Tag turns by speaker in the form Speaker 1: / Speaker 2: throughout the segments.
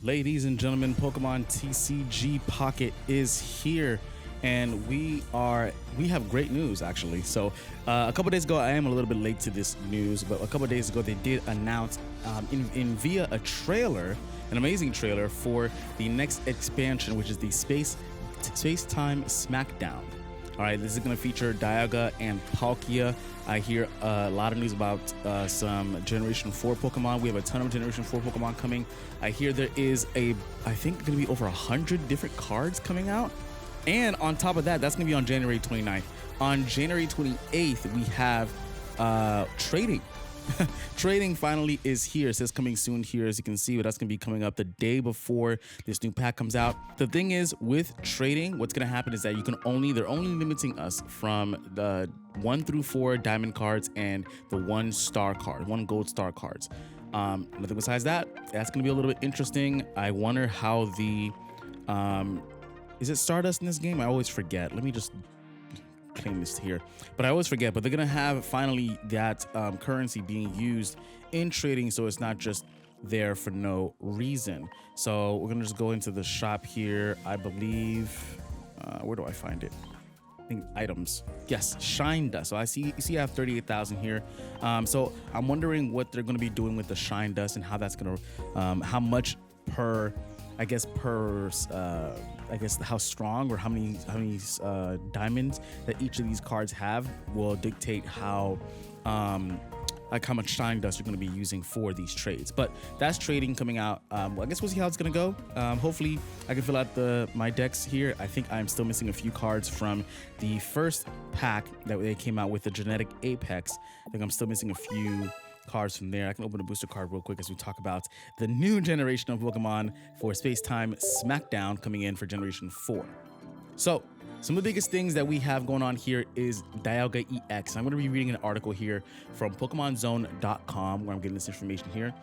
Speaker 1: Ladies and gentlemen, Pokemon TCG Pocket is here, and we have great news actually. So a couple days ago, I am a little bit late to this news, but a couple days ago they did announce via a trailer, an amazing trailer for the next expansion, which is the Space-Time Smackdown. All right, this is going to feature Dialga and Palkia. I hear a lot of news about some Generation 4 Pokemon. We have a ton of Generation 4 Pokemon coming. I hear there is I think going to be over 100 different cards coming out. And on top of that, that's going to be on January 29th. On January 28th, we have trading. Trading finally is here. It says coming soon here, as you can see, but that's going to be coming up the day before this new pack comes out. The thing is, with trading, what's going to happen is that they're only limiting us from the 1 through 4 diamond cards and the 1 gold star cards. Nothing besides that. That's going to be a little bit interesting. I wonder how is it Stardust in this game? I always forget. Let me just claim this here, but I always forget. But they're gonna have finally that currency being used in trading, so it's not just there for no reason. So we're gonna just go into the shop here. I believe where do I find it? I think items. Yes, Shine Dust. So you see I have 38,000 here. So I'm wondering what they're gonna be doing with the Shine Dust and how that's gonna how much per how strong or how many diamonds that each of these cards have will dictate how much Shine Dust you're going to be using for these trades. But that's trading coming out. I guess we'll see how it's going to go. Hopefully I can fill out my decks here. I think I'm still missing a few cards from the first pack that they came out with, the Genetic Apex. I think I'm still missing a few cards from there. I can open a booster card real quick as we talk about the new generation of Pokemon for Space-Time Smackdown coming in for Generation 4. So some of the biggest things that we have going on here is Dialga EX. I'm going to be reading an article here from PokemonZone.com where I'm getting this information here.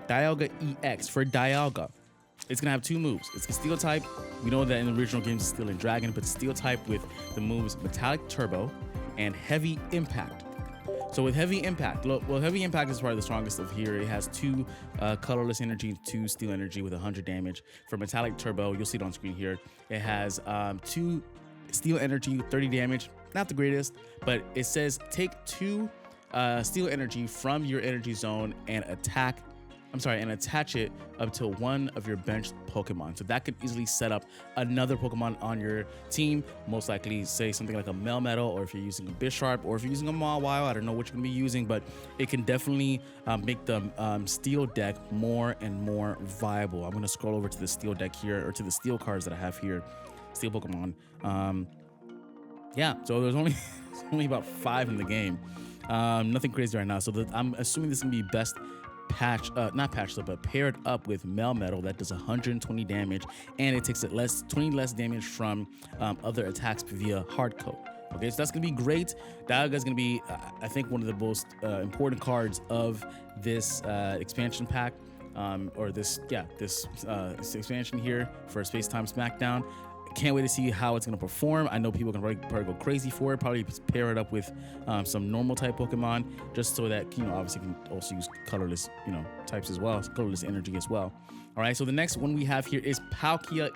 Speaker 1: Dialga EX. For Dialga, it's going to have 2 moves. It's a Steel type. We know that in the original games it's Steel and Dragon, but Steel type with the moves Metallic Turbo and Heavy Impact. So with Heavy Impact, Heavy Impact is probably the strongest of here. It has 2 colorless energy, 2 steel energy with 100 damage. For Metallic Turbo, you'll see it on screen here. It has 2 steel energy, 30 damage. Not the greatest, but it says take 2 steel energy from your energy zone and attach it up to one of your benched Pokemon. So that could easily set up another Pokemon on your team. Most likely, say something like a Melmetal, or if you're using a Bisharp, or if you're using a Mawile, I don't know what you're gonna be using, but it can definitely make the Steel deck more and more viable. I'm gonna scroll over to the Steel deck here, or to the Steel cards that I have here, Steel Pokemon. Yeah, so there's only about 5 in the game. Nothing crazy right now. So I'm assuming this is gonna be best not patched up, but paired up with Melmetal that does 120 damage, and it takes 20 less damage from other attacks via Hard Coat. Okay, so that's gonna be great. Dialga is gonna be, I think, one of the most important cards of this expansion pack, or this expansion here for Space-Time Smackdown. Can't wait to see how it's going to perform. I know people can probably go crazy for it. Probably pair it up with some normal type Pokemon, just so that, obviously you can also use colorless, types as well, colorless energy as well. All right, so the next one we have here is Palkia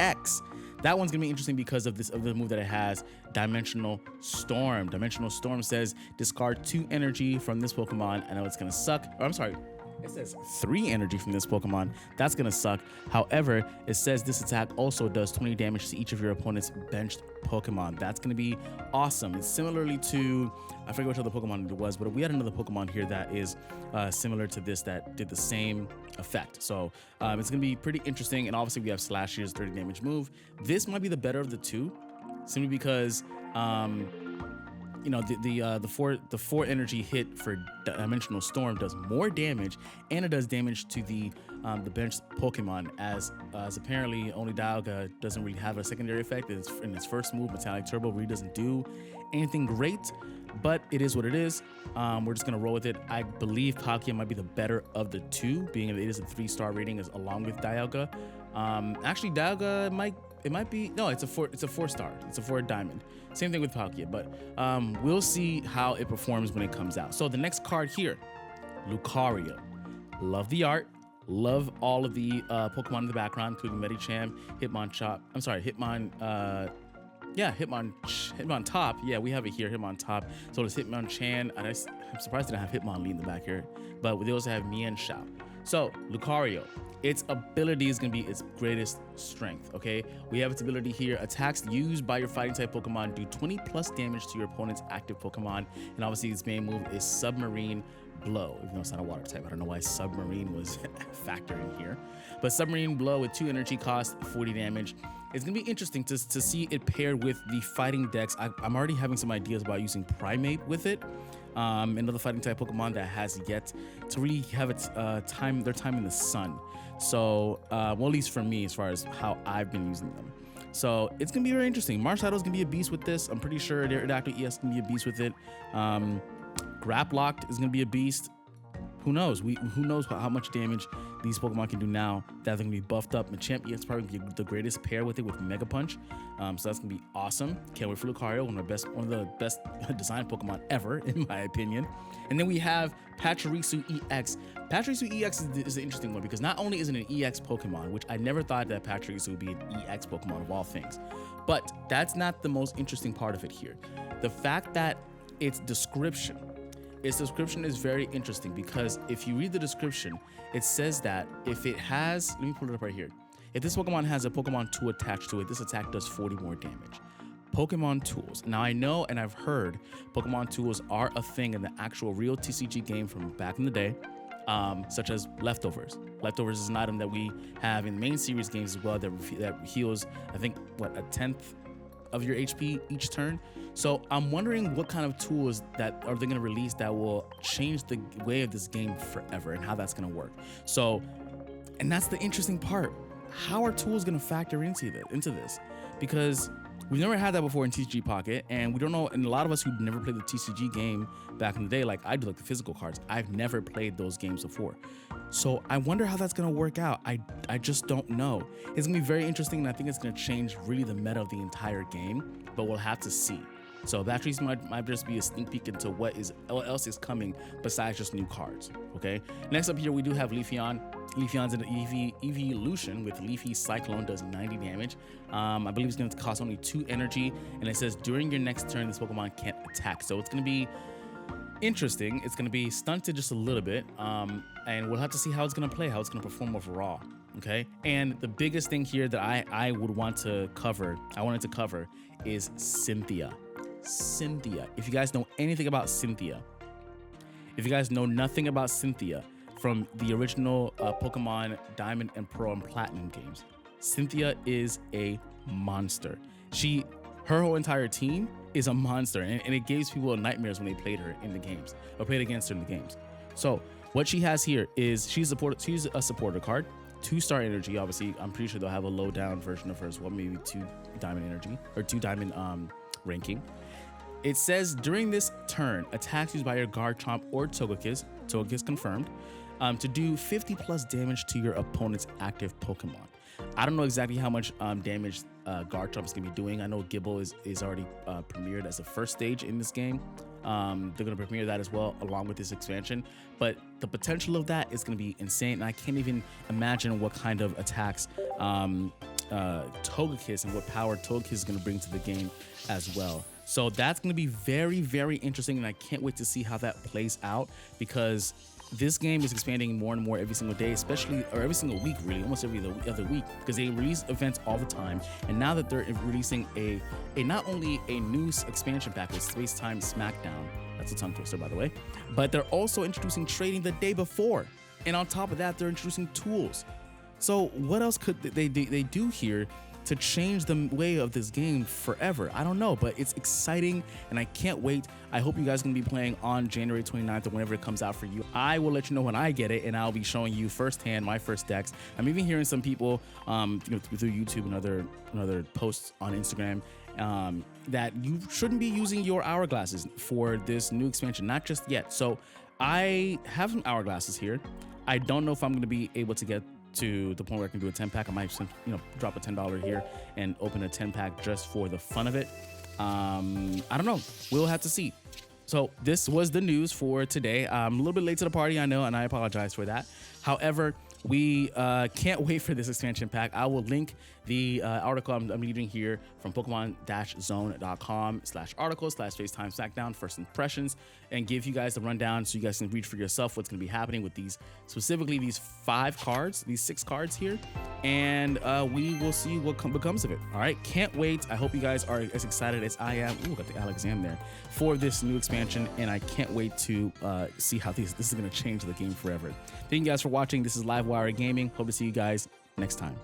Speaker 1: EX. That one's going to be interesting because of the move that it has, Dimensional Storm. Dimensional Storm says discard 2 energy from this Pokemon. I know it's going to suck. Or, I'm sorry. It says 3 energy from this Pokemon. That's gonna suck. However, it says this attack also does 20 damage to each of your opponent's benched Pokemon. That's gonna be awesome. It's similarly to, I forget which other Pokemon it was, but we had another Pokemon here that is similar to this that did the same effect. So it's gonna be pretty interesting. And obviously we have Slash here's 30 damage move. This might be the better of the 2, simply because the 4 energy hit for Dimensional Storm does more damage, and it does damage to the benched Pokemon, as apparently only Dialga doesn't really have a secondary effect. In its first move, Metallic Turbo really doesn't do anything great, but it is what it is. We're just gonna roll with it. I believe Palkia might be the better of the 2, being that it is a 3-star rating along with Dialga. Actually, Dialga might be, no, it's a 4-star. It's a 4 diamond. Same thing with Palkia, but we'll see how it performs when it comes out. So the next card here, Lucario. Love the art, Love all of the Pokemon in the background, including Medicham, Hitmontop. Yeah, we have it here, Hitmontop. So there's Hitmonchan. I'm surprised they don't have Hitmonlee in the back here, but we also have Mienshao. So Lucario, its ability is going to be its greatest strength, okay? We have its ability here. Attacks used by your fighting type Pokemon do 20 plus damage to your opponent's active Pokemon. And obviously its main move is Submarine Blow, even though it's not a water type. I don't know why Submarine was factoring here. But Submarine Blow with 2 energy cost, 40 damage. It's going to be interesting to see it paired with the fighting decks. I'm already having some ideas about using Primate with it. Another fighting type Pokemon that has yet to really have its their time in the sun. So, well, at least for me, as far as how I've been using them. So it's gonna be very interesting. Marshallow's gonna be a beast with this. I'm pretty sure Aerodactyl EX can be a beast with it. Graplocked is gonna be a beast. Who knows? Who knows how much damage these Pokemon can do now that they're gonna be buffed up. Machamp EX probably be the greatest pair with it with Mega Punch. So that's gonna be awesome. Can't wait for Lucario, one of the best designed Pokemon ever, in my opinion. And then we have Pachirisu EX. Pachirisu EX is an interesting one because not only is it an EX Pokemon, which I never thought that Pachirisu would be an EX Pokemon of all things, but that's not the most interesting part of it here. The fact that its description is very interesting because if you read the description, it says that if it has, let me pull it up right here. If this Pokemon has a Pokemon 2 attached to it, this attack does 40 more damage. Pokemon tools. Now I know and I've heard Pokemon tools are a thing in the actual real TCG game from back in the day, such as Leftovers. Leftovers is an item that we have in main series games as well that heals, I think, what, a 10th of your HP each turn. So I'm wondering what kind of tools that are they going to release that will change the way of this game forever and how that's going to work. So, and that's the interesting part. How are tools going to factor into this? Because we've never had that before in TCG Pocket, and we don't know, and a lot of us who never played the TCG game back in the day, like I do, like the physical cards, I've never played those games before. So I wonder how that's gonna work out. I just don't know. It's gonna be very interesting, and I think it's gonna change really the meta of the entire game, but we'll have to see. So that actually might just be a sneak peek into what else is coming besides just new cards, okay? Next up here, we do have Leafeon. Leafeon's an evolution with Leafy Cyclone, does 90 damage. I believe it's going to cost only 2 energy, and it says during your next turn, this Pokemon can't attack. So it's going to be interesting. It's going to be stunted just a little bit, and we'll have to see how it's going to play, how it's going to perform overall. Okay, and the biggest thing here that I wanted to cover is Cynthia. Cynthia. If you guys know anything about Cynthia, if you guys know nothing about Cynthia from the original Pokemon Diamond and Pearl and Platinum games, Cynthia is a monster. Her whole entire team is a monster, and it gives people nightmares when they played her in the games or played against her in the games. So what she has here is she's a supporter card, 2-star energy. Obviously, I'm pretty sure they'll have a low down version of her as well, maybe 2 diamond energy or 2 diamond ranking. It says during this turn, attacks used by your Garchomp or Togekiss confirmed, to do 50 plus damage to your opponent's active Pokemon. I don't know exactly how much damage Garchomp is gonna be doing. I know Gibble is already premiered as the first stage in this game. They're gonna premiere that as well along with this expansion, but the potential of that is gonna be insane, and I can't even imagine what kind of attacks Togekiss and what power Togekiss is gonna bring to the game as well. So that's gonna be very, very interesting, and I can't wait to see how that plays out, because this game is expanding more and more every single day, or every single week, really, almost every other week, because they release events all the time. And now that they're releasing a not only a new expansion pack with Space Time Smackdown, that's a tongue twister, by the way, but they're also introducing trading the day before. And on top of that, they're introducing tools. So what else could they do here to change the way of this game forever? I don't know, but it's exciting and I can't wait. I hope you guys can be playing on January 29th or whenever it comes out for you. I will let you know when I get it, and I'll be showing you firsthand my first decks. I'm even hearing some people through YouTube and other posts on Instagram that you shouldn't be using your hourglasses for this new expansion, not just yet. So I have some hourglasses here. I don't know if I'm going to be able to get to the point where I can do a 10-pack. I might drop a $10 here and open a 10-pack just for the fun of it. I don't know. We'll have to see. So this was the news for today. I'm a little bit late to the party, I know, and I apologize for that. However, we can't wait for this expansion pack. I will link the article I'm reading here from Pokemon-zone.com/article/FaceTime Smackdown first impressions, and give you guys the rundown so you guys can read for yourself what's going to be happening with these, specifically these 5 cards, these 6 cards here, and we will see what becomes of it. All right, can't wait. I hope you guys are as excited as I am. Ooh, got the Alexam there for this new expansion, and I can't wait to see how this is going to change the game forever. Thank you guys for watching. This is Livewire Gaming. Hope to see you guys next time.